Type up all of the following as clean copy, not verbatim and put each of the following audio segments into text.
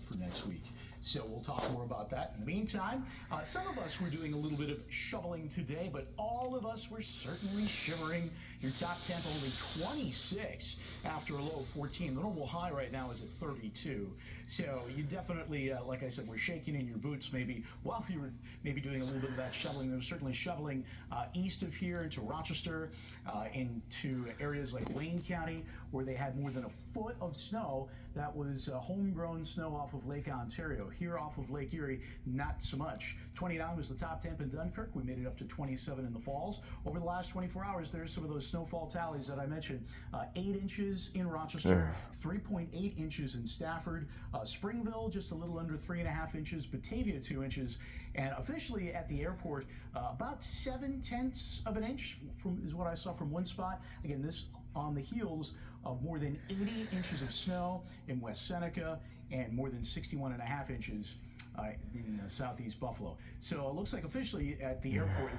for next week. So we'll talk more about that. In the meantime, some of us were doing a little bit of shoveling today, but all of us were certainly shivering. Your top temp only 26 after a low of 14. The normal high right now is at 32. So you definitely, like I said, were shaking in your boots maybe while you were maybe doing a little bit of that shoveling. There was certainly shoveling east of here into Rochester, into areas like Wayne County, where they had more than a foot of snow. That was homegrown snow off of Lake Ontario. Here off of Lake Erie, not so much. 29 was the top temp in Dunkirk. We made it up to 27 in the Falls. Over the last 24 hours, there's some of those snowfall tallies that I mentioned. 8 inches in Rochester, 3.8 inches in Stafford, Springville just a little under 3.5 inches, Batavia 2 inches, and officially at the airport about 7/10 of an inch is what I saw from one spot. Again, this on the heels of more than 80 inches of snow in West Seneca and more than 61.5 inches in southeast Buffalo. So it looks like officially at the airport,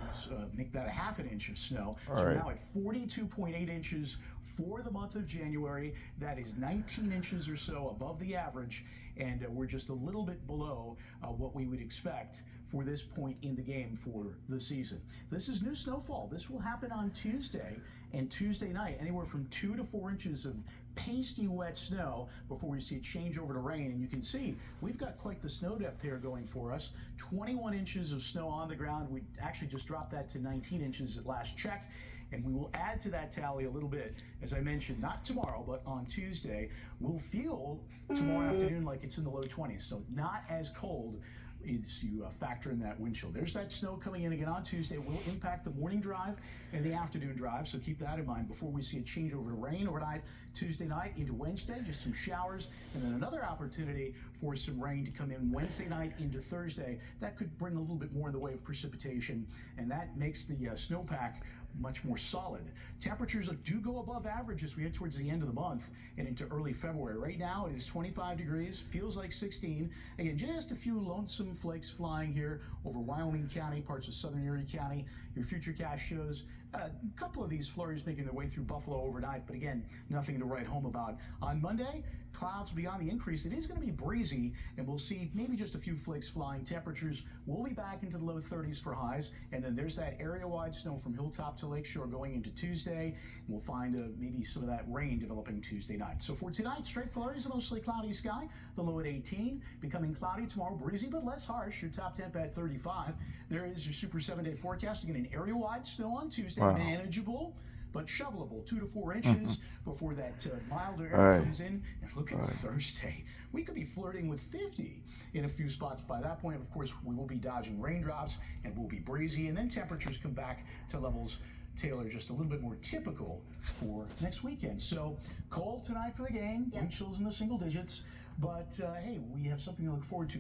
make that a half an inch of snow. So we're now at 42.8 inches for the month of January. That is 19 inches or so above the average, and we're just a little bit below what we would expect for this point in the game for the season. This is new snowfall. This will happen on Tuesday and Tuesday night, anywhere from 2 to 4 inches of pasty wet snow before we see it change over to rain. And you can see we've got quite the snow depth here going for us. 21 inches of snow on the ground. We actually just dropped that to 19 inches at last check. And we will add to that tally a little bit, as I mentioned, not tomorrow, but on Tuesday. We'll feel tomorrow afternoon like it's in the low 20s, so not as cold as you factor in that wind chill. There's that snow coming in again on Tuesday. It will impact the morning drive and the afternoon drive, so keep that in mind before we see a change over to rain overnight Tuesday night into Wednesday, just some showers, and then another opportunity for some rain to come in Wednesday night into Thursday. That could bring a little bit more in the way of precipitation, and that makes the snowpack much more solid. Temperatures do go above average as we head towards the end of the month and into early February. Right now it is 25 degrees, feels like 16. Again, just a few lonesome flakes flying here over Wyoming County, parts of southern Erie County. Your Futurecast shows a couple of these flurries making their way through Buffalo overnight, but again, nothing to write home about. On Monday, clouds will be on the increase. It is going to be breezy, and we'll see maybe just a few flakes flying. Temperatures will be back into the low 30s for highs, and then there's that area-wide snow from Hilltop to Lakeshore going into Tuesday. We'll find maybe some of that rain developing Tuesday night. So for tonight, straight flurries, a mostly cloudy sky, the low at 18, becoming cloudy tomorrow, breezy but less harsh. Your top temp at 35. There is your super 7-day forecast. Again, an area-wide snow on Tuesday, manageable but shovelable, 2 to 4 inches before that milder air comes in. And look at Thursday. We could be flirting with 50 in a few spots by that point. Of course, we will be dodging raindrops and we'll be breezy, and then temperatures come back to levels Taylor just a little bit more typical for next weekend. So cold tonight for the game, wind chills in the single digits, but hey, we have something to look forward to.